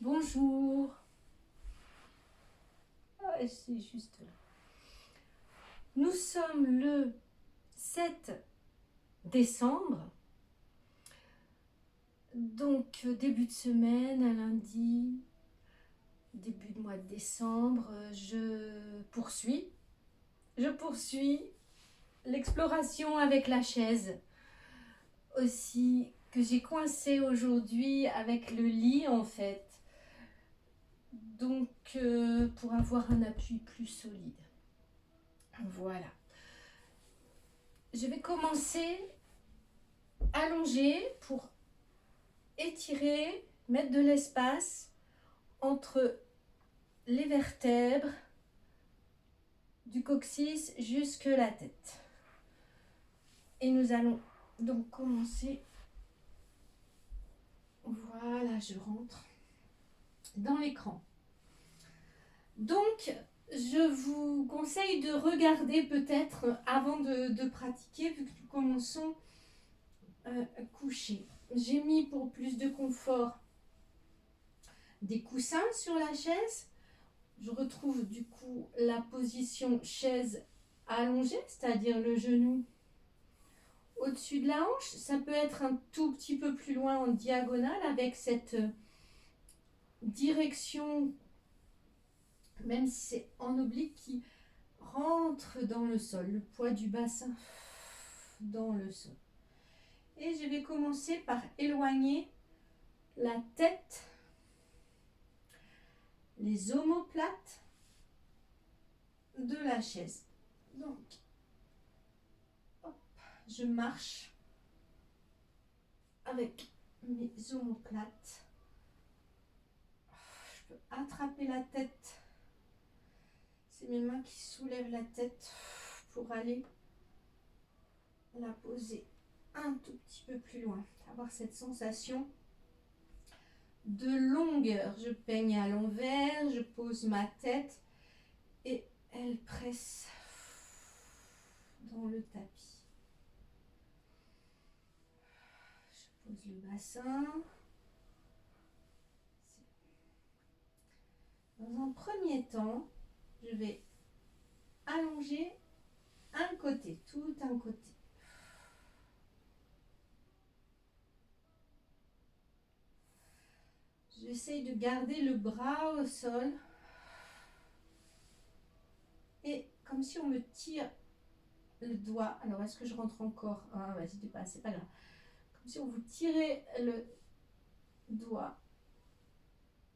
Bonjour. Ah, c'est juste là. Nous sommes le 7 décembre. Donc début de semaine, un lundi, début de mois de décembre, je poursuis l'exploration avec la chaise. Aussi que j'ai coincé aujourd'hui avec le lit en fait. Donc pour avoir un appui plus solide. Voilà. Je vais commencer allongée pour étirer, mettre de l'espace entre les vertèbres du coccyx jusque la tête. Et nous allons donc commencer. Voilà, je rentre dans l'écran. Donc, je vous conseille de regarder peut-être avant de pratiquer, vu que nous commençons coucher. J'ai mis pour plus de confort des coussins sur la chaise. Je retrouve du coup la position chaise allongée, c'est-à-dire le genou au-dessus de la hanche. Ça peut être un tout petit peu plus loin en diagonale avec cette direction, même si c'est en oblique, qui rentre dans le sol, le poids du bassin dans le sol. Et je vais commencer par éloigner la tête, les omoplates de la chaise. Donc, hop, je marche avec mes omoplates. Je peux attraper la tête. C'est mes mains qui soulèvent la tête pour aller la poser un tout petit peu plus loin. Avoir cette sensation de longueur. Je peigne à l'envers, je pose ma tête et elle presse dans le tapis. Je pose le bassin. Dans un premier temps, je vais allonger un côté, tout un côté. J'essaye de garder le bras au sol et comme si on me tire le doigt. Alors, est-ce que je rentre encore? Ah, vas-y, dépasse, c'est pas grave. Comme si on vous tirait le doigt,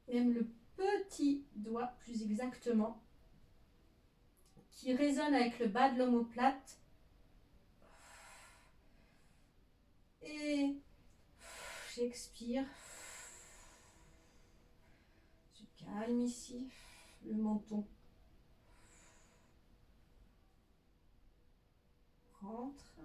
même le petit doigt plus exactement, qui résonne avec le bas de l'omoplate. Et j'expire. Je calme ici le menton. Rentre.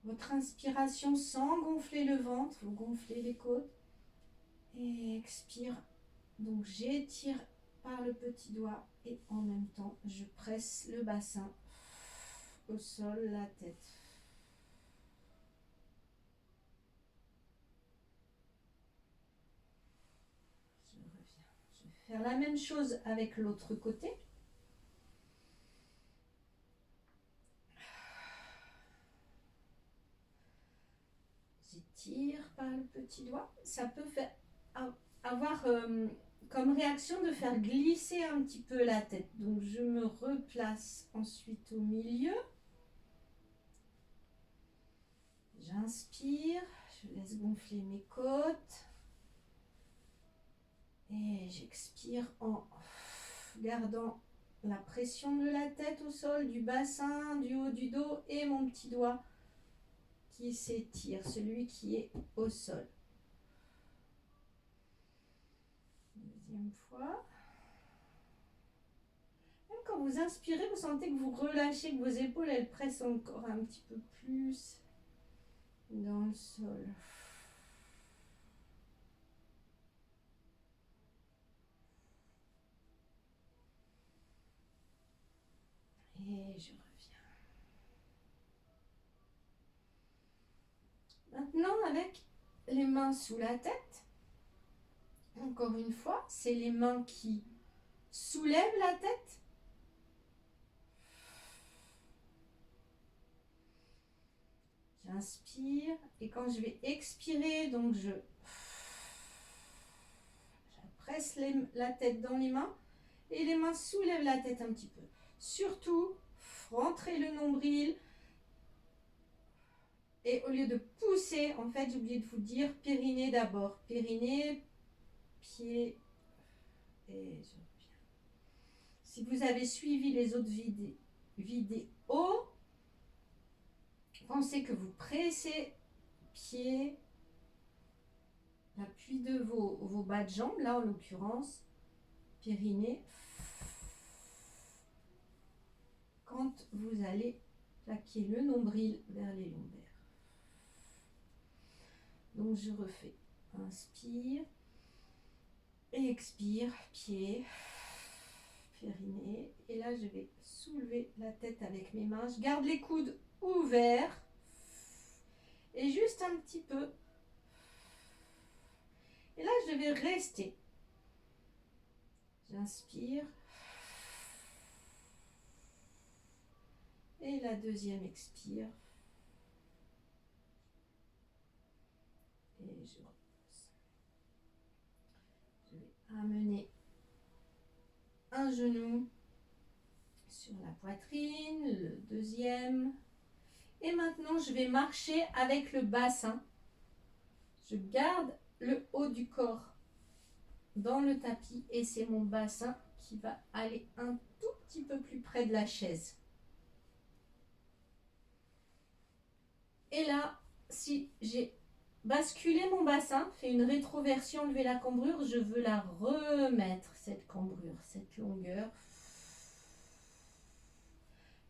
Votre inspiration sans gonfler le ventre, vous gonflez les côtes. Et expire. Donc j'étire par le petit doigt et en même temps je presse le bassin au sol, la tête. Je reviens. Je vais faire la même chose avec l'autre côté. J'étire par le petit doigt. Ça peut avoir comme réaction de faire glisser un petit peu la tête. Donc je me replace ensuite au milieu. J'inspire, je laisse gonfler mes côtes. Et j'expire en gardant la pression de la tête au sol, du bassin, du haut du dos et mon petit doigt qui s'étire, celui qui est au sol. Deuxième fois. Même quand vous inspirez, vous sentez que vous relâchez, que vos épaules elles pressent encore un petit peu plus dans le sol. Et je reviens. Maintenant, avec les mains sous la tête, encore une fois, c'est les mains qui soulèvent la tête. J'inspire et quand je vais expirer, donc je presse la tête dans les mains et les mains soulèvent la tête un petit peu. Surtout, rentrez le nombril. Et au lieu de pousser, en fait, j'ai oublié de vous dire, périnée d'abord. Périnée, pied, et je reviens. Si vous avez suivi les autres vidéos, pensez que vous pressez pied, l'appui de vos bas de jambes, là en l'occurrence, périnée, quand vous allez plaquer le nombril vers les lombaires. Donc je refais, inspire, et expire, pied, périnée. Et là, je vais soulever la tête avec mes mains. Je garde les coudes ouverts. Et juste un petit peu. Et là, je vais rester. J'inspire. Et la deuxième expire. Et je repose. Je vais amener un genou sur la poitrine, le deuxième. Et maintenant, je vais marcher avec le bassin. Je garde le haut du corps dans le tapis et c'est mon bassin qui va aller un tout petit peu plus près de la chaise. Et là, si j'ai basculé mon bassin, fait une rétroversion, levé la cambrure, je veux la remettre, cette cambrure, cette longueur.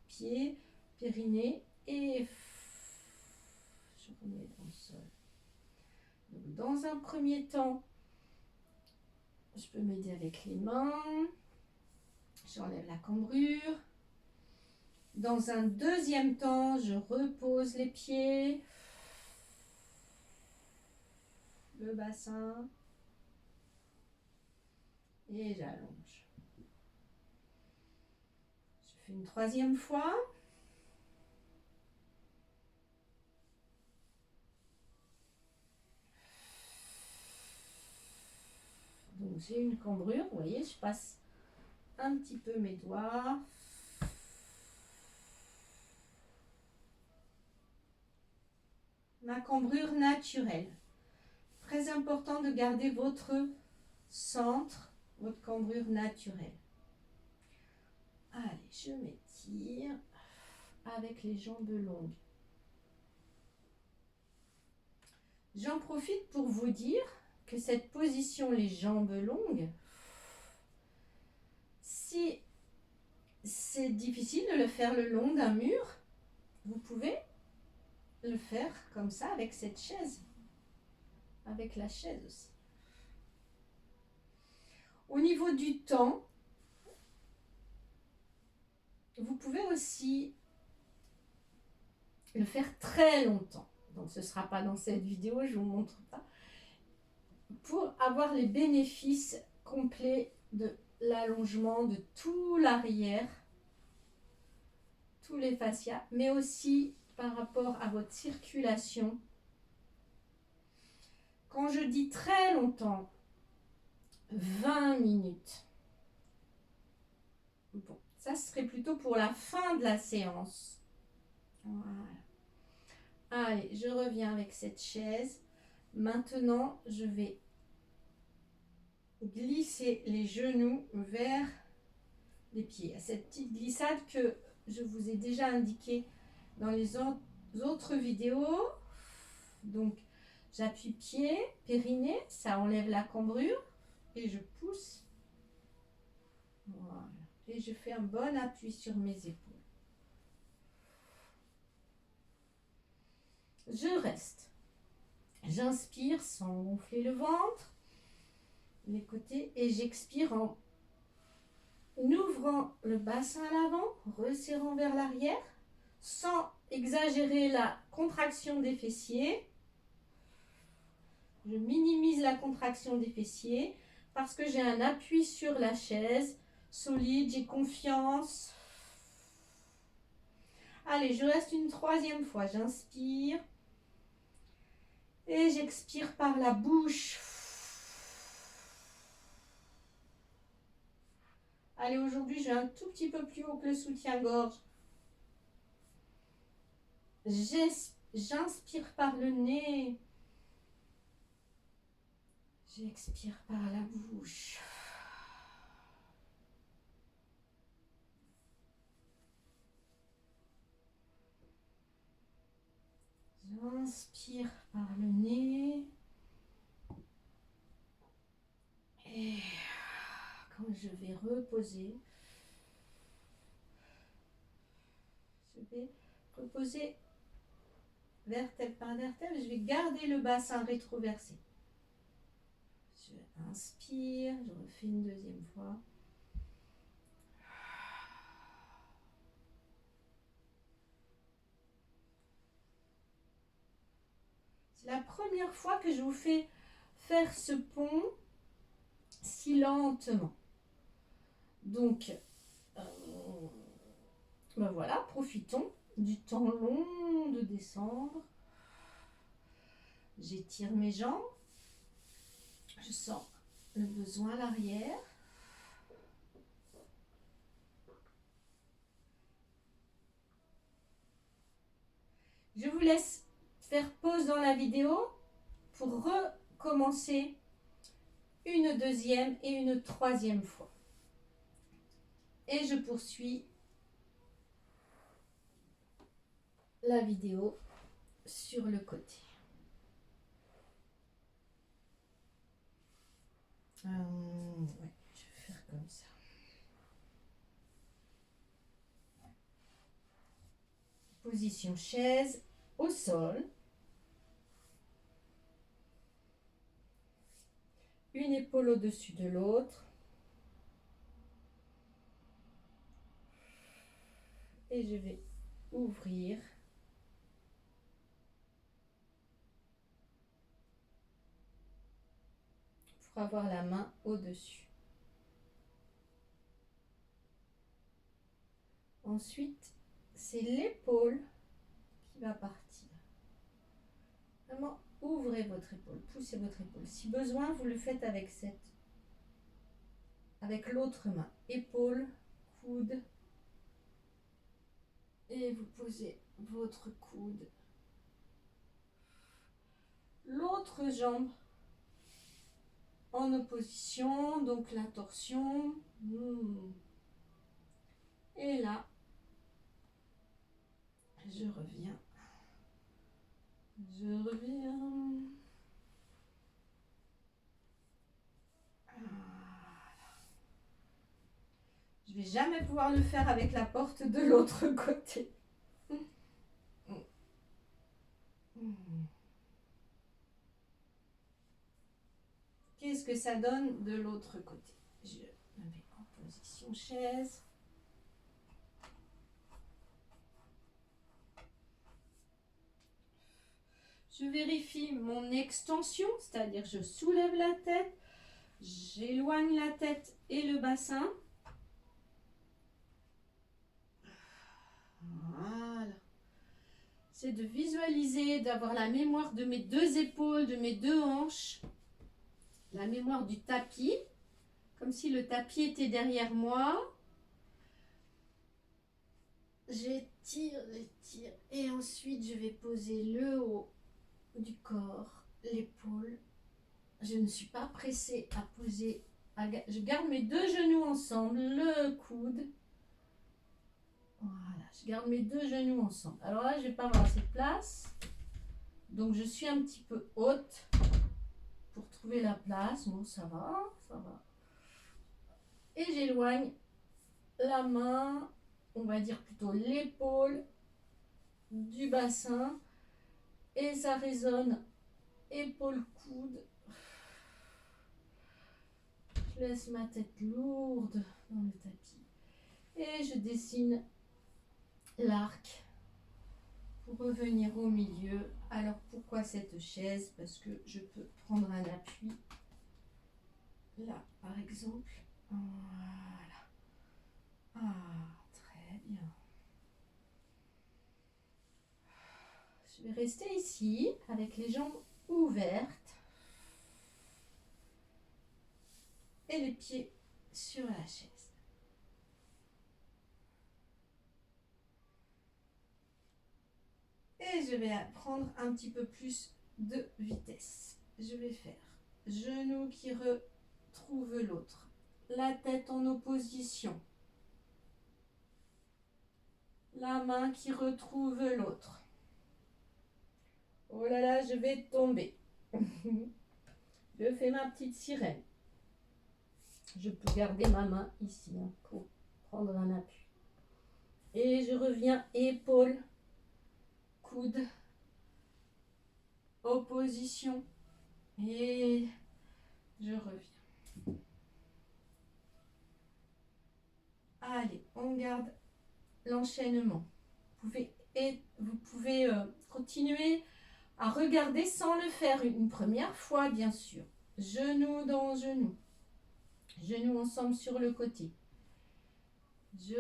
Pied, périnée et je remets dans le sol. Donc, dans un premier temps, je peux m'aider avec les mains. J'enlève la cambrure. Dans un deuxième temps, je repose les pieds, le bassin et j'allonge. Je fais une troisième fois. Donc j'ai une cambrure, vous voyez, je passe un petit peu mes doigts. Ma cambrure naturelle. Très important de garder votre centre, votre cambrure naturelle. Allez, je m'étire avec les jambes longues. J'en profite pour vous dire que cette position, les jambes longues, si c'est difficile de le faire le long d'un mur, vous pouvez le faire comme ça avec cette chaise, avec la chaise aussi. Au niveau du temps, vous pouvez aussi le faire très longtemps. Donc ce ne sera pas dans cette vidéo, je ne vous montre pas. Pour avoir les bénéfices complets de l'allongement de tout l'arrière, tous les fascias, mais aussi par rapport à votre circulation. Quand je dis très longtemps, 20 minutes. Bon, ça serait plutôt pour la fin de la séance. Voilà. Allez, je reviens avec cette chaise. Maintenant, je vais glisser les genoux vers les pieds. Cette petite glissade que je vous ai déjà indiquée dans les autres vidéos. Donc, j'appuie pied, périnée, ça enlève la cambrure et je pousse. Voilà. Et je fais un bon appui sur mes épaules. Je reste. J'inspire sans gonfler le ventre, les côtés, et j'expire en ouvrant le bassin à l'avant, resserrant vers l'arrière, sans exagérer la contraction des fessiers. Je minimise la contraction des fessiers parce que j'ai un appui sur la chaise solide, j'ai confiance. Allez, je reste une troisième fois. J'inspire et j'expire par la bouche. Allez, aujourd'hui, je vais un tout petit peu plus haut que le soutien-gorge. J'inspire par le nez. J'expire par la bouche. J'inspire par le nez. Et quand je vais reposer, je vais reposer vertèbre par vertèbre. Je vais garder le bassin rétroversé. Je inspire, je refais une deuxième fois. C'est la première fois que je vous fais faire ce pont si lentement. Donc, ben voilà, profitons du temps long de descendre. J'étire mes jambes. Je sens le besoin à l'arrière. Je vous laisse faire pause dans la vidéo pour recommencer une deuxième et une troisième fois. Et je poursuis la vidéo sur le côté. Ouais, je vais faire comme ça. Position chaise au sol. Une épaule au-dessus de l'autre. Et je vais ouvrir. Pour avoir la main au-dessus. Ensuite, c'est l'épaule qui va partir. Vraiment, ouvrez votre épaule, poussez votre épaule. Si besoin, vous le faites avec l'autre main. Épaule, coude. Et vous posez votre coude. L'autre jambe en opposition, donc la torsion. Et là, je reviens. Je reviens. Je vais jamais pouvoir le faire avec la porte de l'autre côté. Qu'est-ce que ça donne de l'autre côté? Je me mets en position chaise. Je vérifie mon extension, c'est-à-dire je soulève la tête, j'éloigne la tête et le bassin. Voilà. C'est de visualiser, d'avoir la mémoire de mes deux épaules, de mes deux hanches, la mémoire du tapis, comme si le tapis était derrière moi. J'étire, j'étire, et ensuite je vais poser le haut du corps, l'épaule. Je ne suis pas pressée à poser, je garde mes deux genoux ensemble, le coude. Voilà, je garde mes deux genoux ensemble. Alors là, je ne vais pas avoir assez de place. Donc je suis un petit peu haute pour trouver la place. Bon, ça va, ça va. Et j'éloigne la main, on va dire plutôt l'épaule du bassin. Et ça résonne épaule-coude. Je laisse ma tête lourde dans le tapis. Et je dessine l'arc pour revenir au milieu. Alors pourquoi cette chaise? Parce que je peux prendre un appui. Là, par exemple. Voilà. Ah, très bien. Je vais rester ici avec les jambes ouvertes et les pieds sur la chaise. Et je vais prendre un petit peu plus de vitesse. Je vais faire genou qui retrouve l'autre. La tête en opposition. La main qui retrouve l'autre. Oh là là, je vais tomber. Je fais ma petite sirène. Je peux garder ma main ici pour prendre un appui. Et je reviens épaule, coude, opposition. Et je reviens. Allez, on garde l'enchaînement. Vous pouvez continuer à regarder sans le faire une première fois, bien sûr. Genou dans genou. Genoux ensemble sur le côté. Je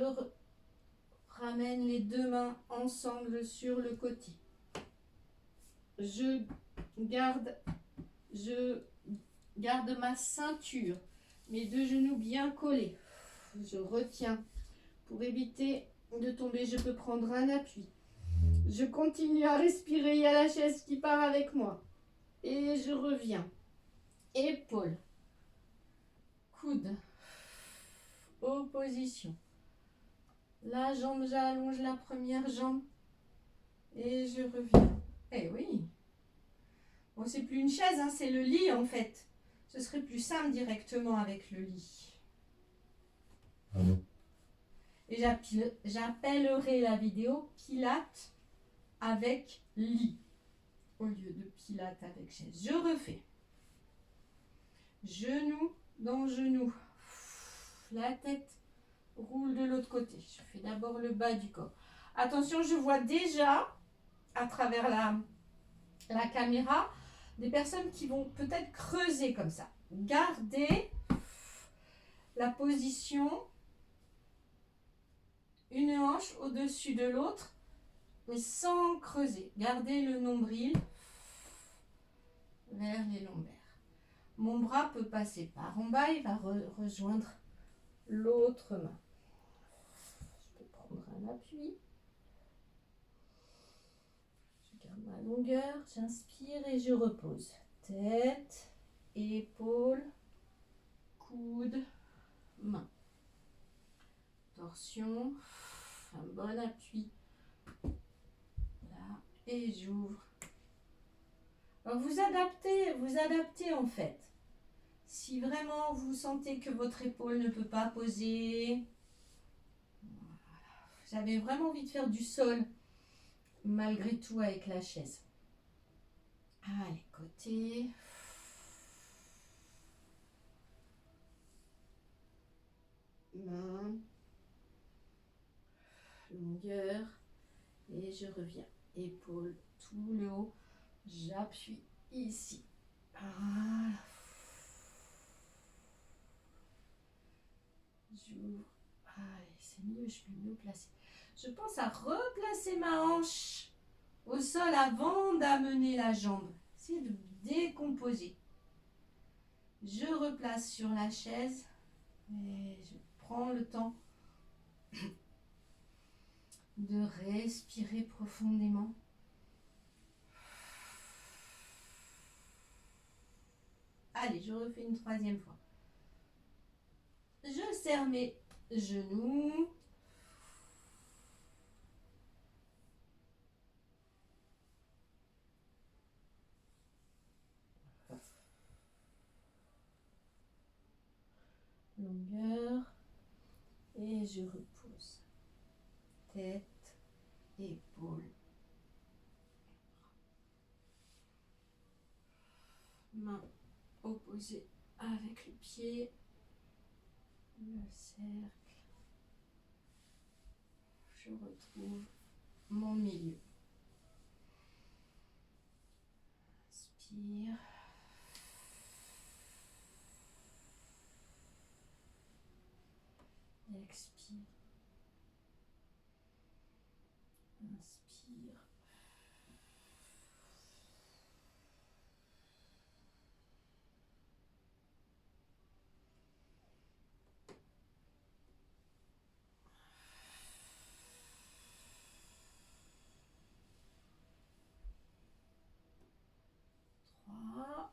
ramène les deux mains ensemble sur le côté. Je garde ma ceinture. Mes deux genoux bien collés. Je retiens pour éviter de tomber. Je peux prendre un appui. Je continue à respirer. Il y a la chaise qui part avec moi. Et je reviens. Épaule. Coude. Opposition. La jambe, j'allonge la première jambe. Et je reviens. Eh oui. Bon, c'est plus une chaise, hein, c'est le lit en fait. Ce serait plus simple directement avec le lit. Et j'appellerai la vidéo Pilates avec lit. Au lieu de Pilates avec chaise. Je refais. Genou dans genou. La tête roule de l'autre côté. Je fais d'abord le bas du corps. Attention, je vois déjà à travers la caméra des personnes qui vont peut-être creuser comme ça. Gardez la position, une hanche au-dessus de l'autre, mais sans creuser. Gardez le nombril vers les lombaires. Mon bras peut passer par en bas, il va rejoindre l'autre main. Je peux prendre un appui. Je garde ma longueur, j'inspire et je repose. Tête, épaule, coude, main. Torsion, un bon appui. Là, et j'ouvre. Alors vous adaptez en fait. Si vraiment vous sentez que votre épaule ne peut pas poser, vous avez vraiment envie de faire du sol malgré tout avec la chaise. Allez, côté. Main. Longueur. Et je reviens. Épaule, tout le haut. J'appuie ici. Voilà. J'ouvre. Allez, c'est mieux, je peux mieux placer. Je pense à replacer ma hanche au sol avant d'amener la jambe. C'est de décomposer. Je replace sur la chaise et je prends le temps de respirer profondément. Allez, je refais une troisième fois. Je serre mes genoux. Longueur. Et je repose. Tête, épaule. Main opposée avec le pied. Le cercle. Je retrouve mon milieu. Inspire. Expire. Inspire. 3.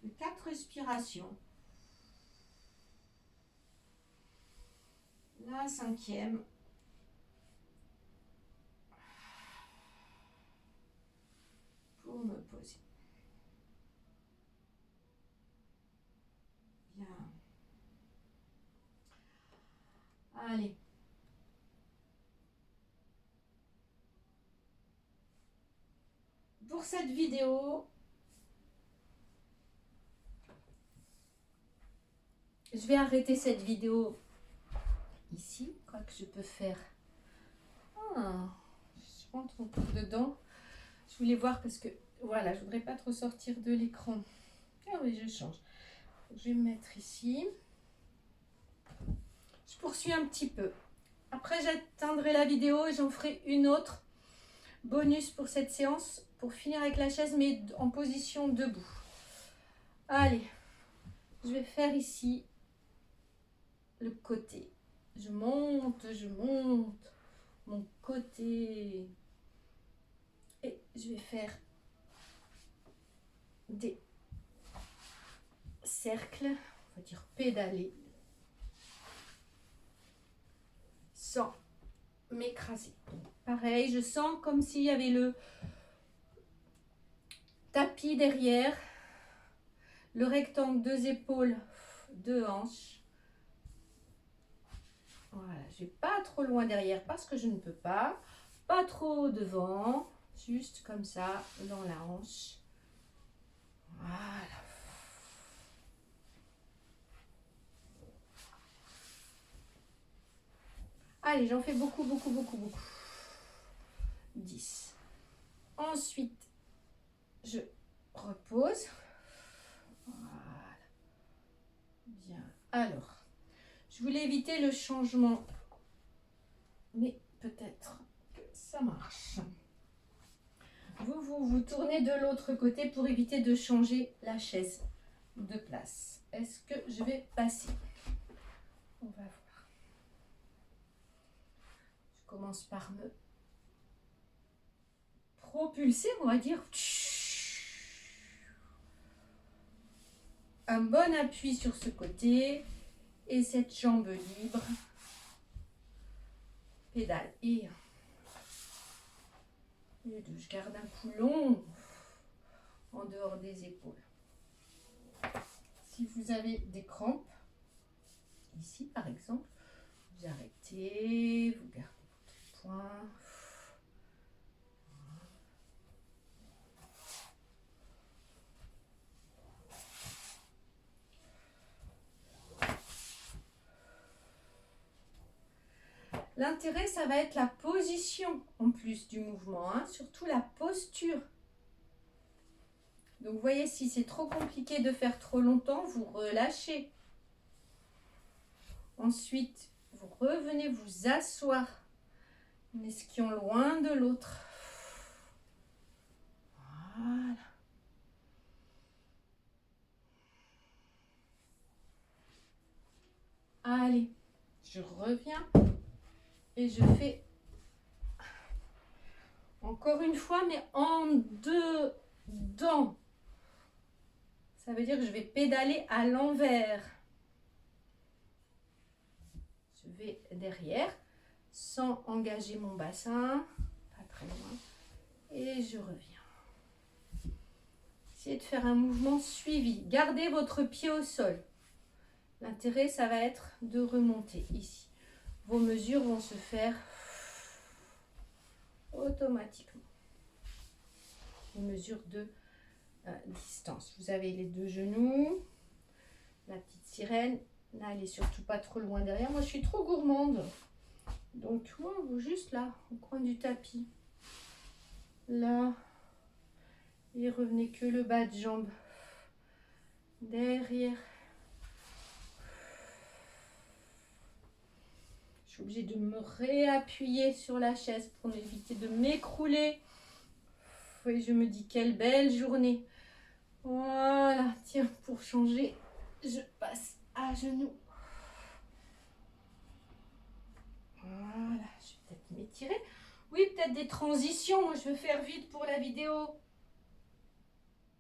Et 4. Je fais 4 respirations. La 5e. Pour me poser. Bien. Allez. Pour cette vidéo, je vais arrêter cette vidéo ici. Je crois que je peux faire. Je rentre encore dedans. Je voulais voir parce que voilà, je voudrais pas trop sortir de l'écran. Ah oui, je change. Je vais me mettre ici. Je poursuis un petit peu. Après, j'atteindrai la vidéo et j'en ferai une autre bonus pour cette séance pour finir avec la chaise, mais en position debout. Allez, je vais faire ici le côté. Je monte mon côté. Et je vais faire des cercles, on va dire pédaler, sans m'écraser. Pareil, je sens comme s'il y avait le tapis derrière, le rectangle, 2 épaules, 2 hanches. Voilà, je vais pas trop loin derrière parce que je ne peux pas trop devant, juste comme ça dans la hanche. Voilà. Allez, j'en fais beaucoup. 10. Ensuite, je repose. Voilà. Bien. Alors, je voulais éviter le changement, mais peut-être que ça marche. Vous tournez de l'autre côté pour éviter de changer la chaise de place. Est-ce que je vais passer? On va voir. Je commence par me propulser, on va dire. Un bon appui sur ce côté et cette jambe libre. Pédale et je garde un coup long en dehors des épaules. Si vous avez des crampes, ici par exemple, vous arrêtez, vous gardez votre poing. L'intérêt, ça va être la position en plus du mouvement, hein, surtout la posture. Donc, vous voyez, si c'est trop compliqué de faire trop longtemps, vous relâchez. Ensuite, vous revenez vous asseoir, en esquiant loin de l'autre. Voilà. Allez, je reviens et je fais encore une fois, mais en dedans. Ça veut dire que je vais pédaler à l'envers. Je vais derrière, sans engager mon bassin, pas très loin, et je reviens. Essayez de faire un mouvement suivi. Gardez votre pied au sol. L'intérêt, ça va être de remonter ici. Vos mesures vont se faire automatiquement. Une mesure de distance. Vous avez les 2 genoux, la petite sirène. N'allez surtout pas trop loin derrière. Moi, je suis trop gourmande. Donc moi, vous juste là, au coin du tapis. Là. Et revenez que le bas de jambe. Derrière. Je suis obligée de me réappuyer sur la chaise pour éviter de m'écrouler. Et je me dis quelle belle journée. Voilà, tiens, pour changer, je passe à genoux. Voilà, je vais peut-être m'étirer. Oui, peut-être des transitions. Moi, je veux faire vite pour la vidéo.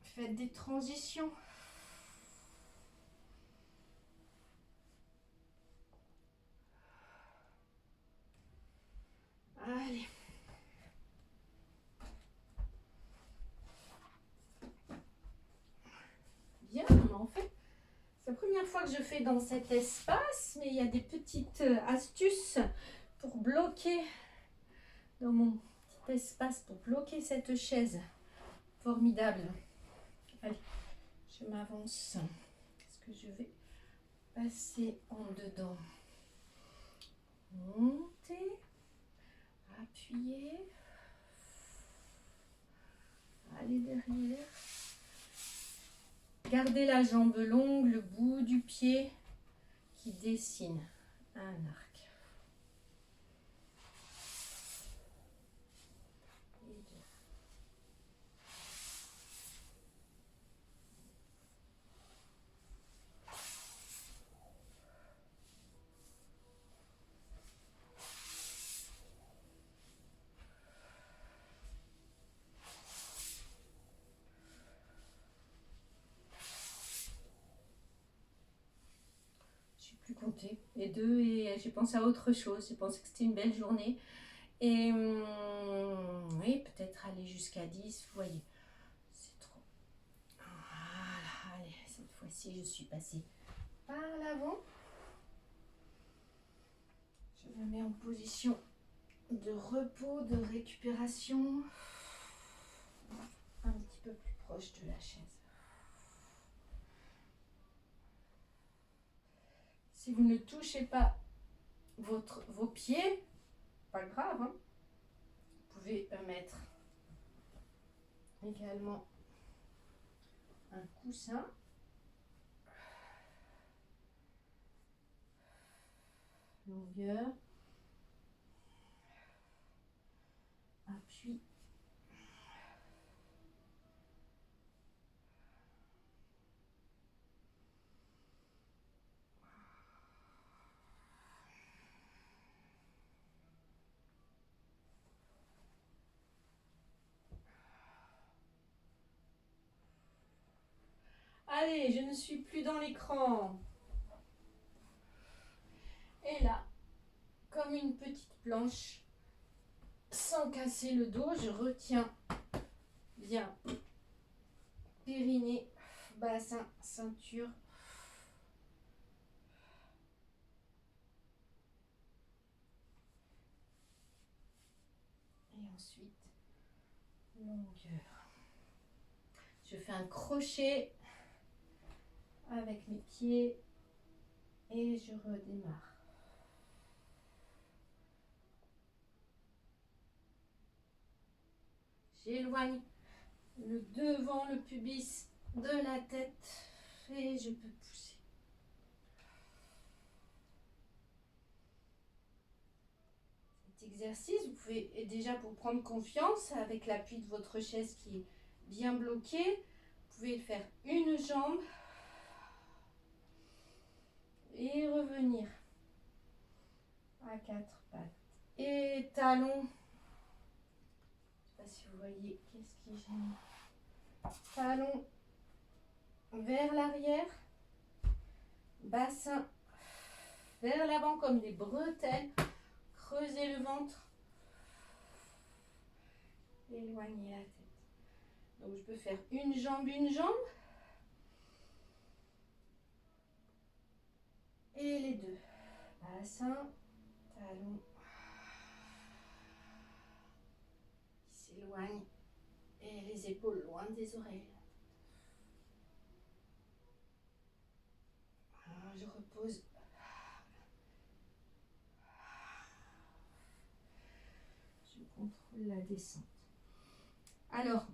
Faites des transitions. Allez. Bien, en fait, c'est la première fois que je fais dans cet espace, mais il y a des petites astuces pour bloquer dans mon petit espace, pour bloquer cette chaise. Formidable. Allez, je m'avance. Est-ce que je vais passer en dedans? Monter, appuyer, aller derrière. Gardez la jambe longue, le bout du pied qui dessine un arc. Et deux. Plus compter les deux et j'ai pensé à autre chose. J'ai pensé que c'était une belle journée et oui, peut-être aller jusqu'à 10, vous voyez, c'est trop. Voilà, allez, cette fois-ci je suis passée par l'avant. Je me mets en position de repos, de récupération, un petit peu plus proche de la chaise. Si vous ne touchez pas vos pieds, pas grave, hein. Vous pouvez mettre également un coussin. Longueur. Appui. Allez, je ne suis plus dans l'écran. Et là, comme une petite planche, sans casser le dos, je retiens bien périnée, bassin, ceinture. Et ensuite, longueur. Je fais un crochet avec mes pieds et je redémarre. J'éloigne le devant, le pubis de la tête et je peux pousser. Cet exercice, vous pouvez, et déjà pour prendre confiance avec l'appui de votre chaise qui est bien bloqué, vous pouvez le faire une jambe et revenir à quatre pattes. Et talons. Je ne sais pas si vous voyez qu'est-ce qui gêne. Talons vers l'arrière, bassin vers l'avant comme des bretelles. Creusez le ventre. Éloignez la tête. Donc je peux faire une jambe. Et les deux. Bassin, talon. Qui s'éloigne. Et les épaules loin des oreilles. Je repose. contrôle la descente. Alors,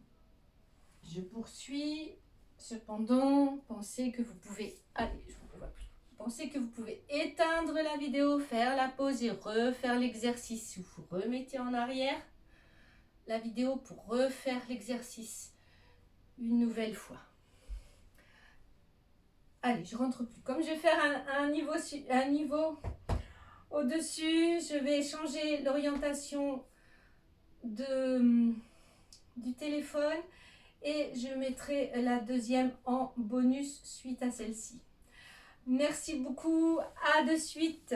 je poursuis. Cependant, pensez que vous pouvez... Allez, je vous vois plus. Pensez que vous pouvez éteindre la vidéo, faire la pause et refaire l'exercice. Vous remettez en arrière la vidéo pour refaire l'exercice une nouvelle fois. Allez, je rentre plus. Comme je vais faire un niveau au-dessus, je vais changer l'orientation du téléphone et je mettrai la deuxième en bonus suite à celle-ci. Merci beaucoup, à de suite.